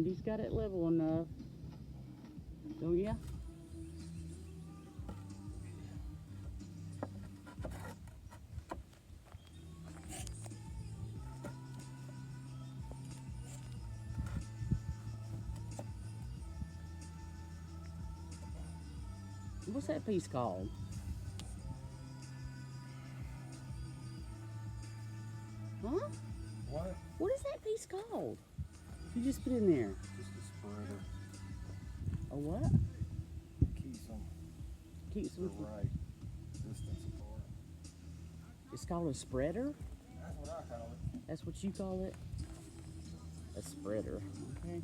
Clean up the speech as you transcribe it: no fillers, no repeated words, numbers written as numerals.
Andy's got it level enough. Don't ya? What's that piece called? Huh? What? What is that piece called? You just put in there. Just a spreader. A what? Keeps them Keeps the them. right distance apart. It's called a spreader? That's what I call it. That's what you call it? A spreader. Okay.